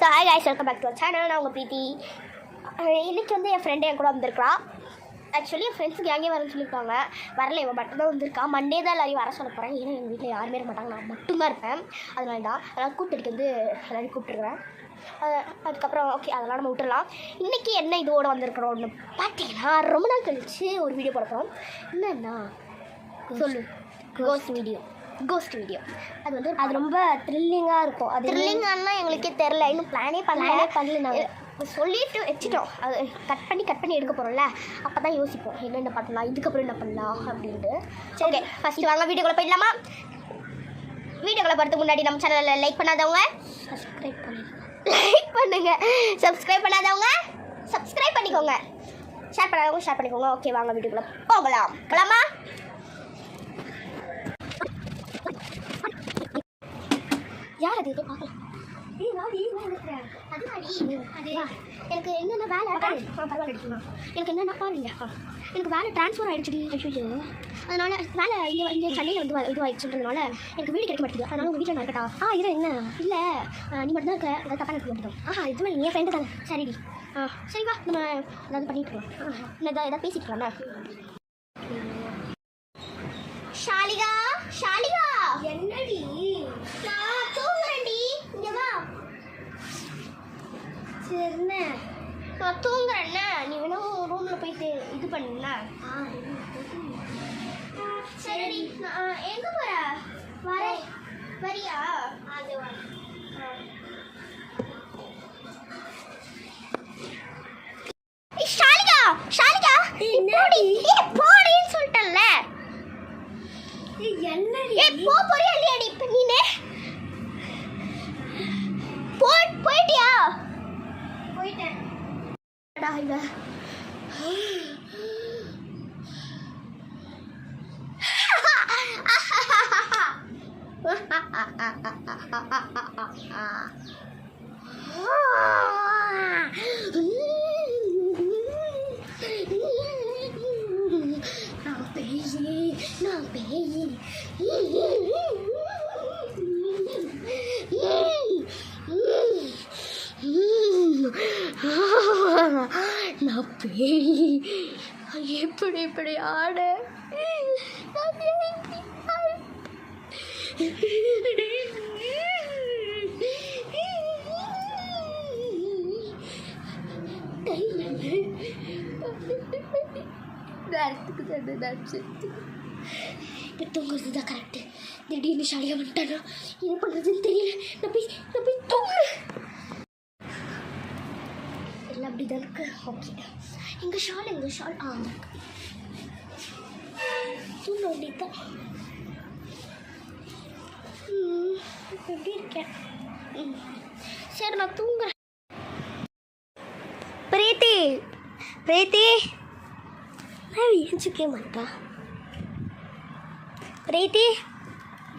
Hi guys, welcome back to our channel. நான் உங்கள் பிரீத்தி. இன்றைக்கி வந்து என் ஃப்ரெண்டு என் கூட வந்திருக்கிறான். ஆக்சுவலி என் ஃப்ரெண்ட்ஸுக்கு எங்கேயும் வரேன்னு சொல்லியிருக்காங்க. வரல, இவன் மட்டும் தான் வந்திருக்கா. மண்டே தான் எல்லாரையும் வர சொல்ல போகிறேன். ஏன்னா எங்கள் வீட்டில் யாருமே இருக்க மாட்டாங்க, நான் மட்டும்தான் இருப்பேன். அதனால தான் அதனால் கூப்பிட்டுட்டு வந்து எல்லாரையும் கூப்பிட்டுருக்குறேன். அதுக்கப்புறம் ஓகே, அதெல்லாம் நம்ம விட்டுடலாம். இன்றைக்கி என்ன இதோடு வந்திருக்கிறோம்னு பார்த்தீங்கன்னா, ரொம்ப நாள் கழிச்சு ஒரு வீடியோ போட போகிறோம். என்னன்னா சொல்லு, கோஸ்ட் வீடியோ. அது வந்து அது ரொம்ப த்ரில்லிங்காக இருக்கும். அது த்ரில்லிங்கானா எங்களுக்கே தெரில, இன்னும் பிளானே பண்ணல. நாங்கள் சொல்லிட்டு வச்சுட்டோம். அது கட் பண்ணி எடுக்க போகிறோம்ல, அப்போ தான் யோசிப்போம் என்னென்ன பண்ணலாம், இதுக்கப்புறம் என்ன பண்ணலாம் அப்படின்ட்டு. சரி, ஓகே, ஃபஸ்ட்டு வாங்க வீடியோக்குள்ளே போயிடலாமா? வீடியோக்குள்ளே போகிறதுக்கு முன்னாடி நம்ம சேனலில் லைக் பண்ணாதவங்க சப்ஸ்கிரைப் பண்ணாதவங்க சப்ஸ்கிரைப் பண்ணிக்கோங்க. ஷேர் பண்ணிக்கோங்க. ஓகே, வாங்க வீடியோக்குள்ளே போகலாமா? யார் அது? பார்க்கலாம். எனக்கு என்னென்ன வேலை பரவாயில்ல, எனக்கு என்னென்ன பாருங்க, எனக்கு வேலை ட்ரான்ஸ்ஃபர் ஆகிடுச்சு. அதனால் வேலை இங்கே சென்னையில் வந்து இதுவாகிடுச்சுன்றதுனால எனக்கு வீடு கிடைக்க மாட்டேங்குது. அதனால் உங்கள் வீட்டில் நான் இருக்கட்டா? இதை என்ன இல்லை, நீ மட்டும் தான் இருக்க, அதை தப்பாக எனக்கு மட்டும். இதுவே என் ஃப்ரெண்டு தானே. சரிடி, சரிவா, நம்ம ஏதாவது பண்ணிட்டு இருக்கோம். எதாவது பேசிட்டு இருக்கலாம்ண்ணா. ஷாலிகா என்னடி? நான் தூங்குறேன்டி, இங்கே வா. சரிண்ணே, நான் தூங்குறேண்ணே. நீ வேணும் ரூமில் போயிட்டு இது பண்ணுண்ணா. சரிடி, நான் எங்கே போகிற? வரேன், வரியா? அது வர. ஷாலிகா போடின்னு சொல்லிட்டேன்ல. என்னடி போறியா இல்லையாடி? இப்ப நீனே போயிட்டியா? போயிட்டேன். நான் பேயி எப்படி ஆட தூங்குறது தான் கரெக்டு. திடீர்னு ஷாலியா வந்துட்டானா, என்ன பண்ணுறதுன்னு தெரியல. நான் போய் தூங்குறேன். எல்லாம் அப்படி தான் இருக்கு. ஓகே, எங்கள் ஷால் இருக்கு. தூங்க வேண்டியதான். எப்படி இருக்கேன்? சரி, நான் தூங்குறேன். பிரீத்தி நான் ஏஞ்சிக்கவே மாட்டா. பிரீத்தி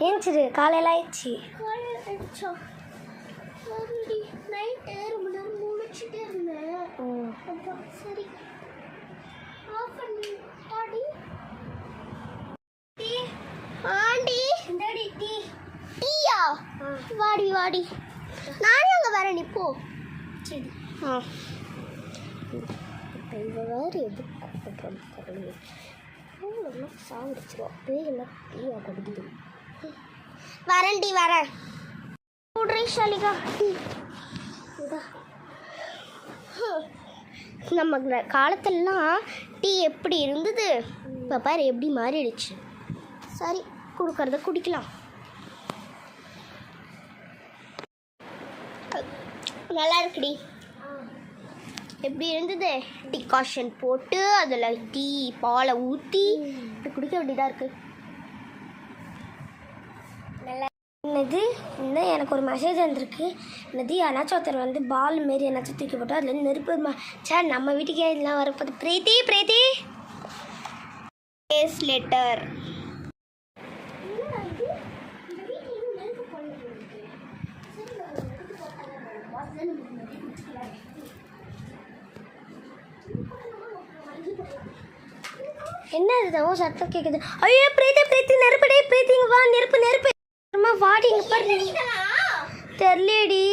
ஏஞ்சிரு, காலையில் ஆயிடுச்சு. நைட்டு ரொம்ப நேரம் முழிச்சுட்டே இருந்தேன். சரி, ஆண்டி டீயா? வாடி நானே அங்கே வரேன், நீ போ. சரி. இப்போ வேறு எது சாப்பிடுச்சிருவோம். பேயெல்லாம் டீயா கொடுக்குது. வரேன். ஷாலிகா, நம்ம காலத்துலலாம் டீ எப்படி இருந்தது, இப்போ பாரு எப்படி மாறிடுச்சு. சரி, கொடுக்கறத குடிக்கலாம். நல்லா இருக்குடி. எப்படி இருந்தது? டிகாஷன் போட்டு அதில் டீ பாலை ஊற்றி இப்படி குடிக்க வேண்டியதாக இருக்குது. நல்லா என்னது? இன்னும் எனக்கு ஒரு மெசேஜ் வந்திருக்கு. என்னது, யாராச்சும் ஒருத்தர் வந்து பால் மாரி என்னாச்சும் தூக்கி போட்டோம், அதுலேருந்து நெருப்பு. சார், நம்ம வீட்டுக்கே இதெல்லாம் வரப்போது. பிரீத்தி கேஸ் லெட்டர். என்ன இதுதான் சத்தம் கேட்குது? ஐயோ பிரீத்தி நெருப்படி, பிரீத்தி இங்கே வா, நெருப்பு அம்மா வாடி, இங்கே பாரு. தெரியலடி.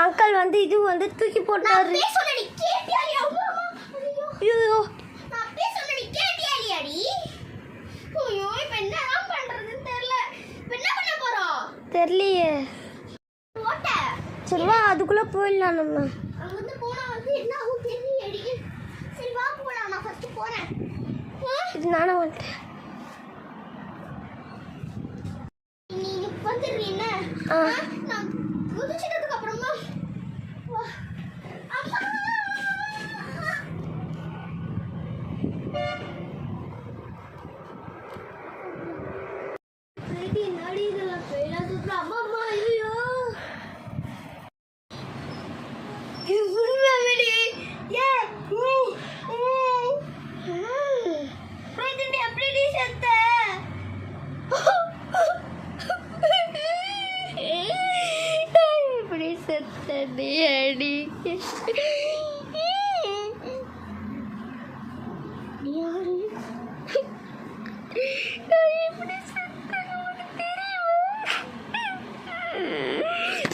அங்கிள் வந்து இது வந்து தூக்கி போட்டாரு. ஐயோ தெரியலையே. சரி வா அதுக்குள்ள போயிடலாம் நம்ம. இது நானே வந்துட்டேன்.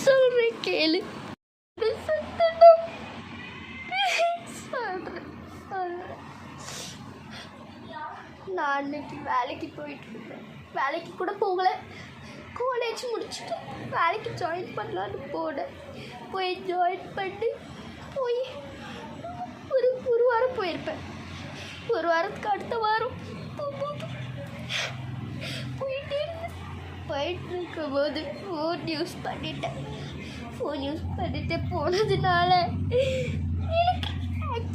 சொல்றேன் கேளு. நான் அன்னைக்கு வேலைக்கு போயிட்டு இருக்கேன். வேலைக்கு கூட போகல, காலேஜ் முடிச்சுட்டு வேலைக்கு ஜாயின் பண்ணலான்னு போனேன். போய் ஜாயின் பண்ணி போய் ஒரு வாரம் போயிருப்பேன். ஒரு வாரத்துக்கு அடுத்த வாரம் போயிட்டு இருக்கும்போது ஃபோன் யூஸ் பண்ணிட்டேன். போனதுனால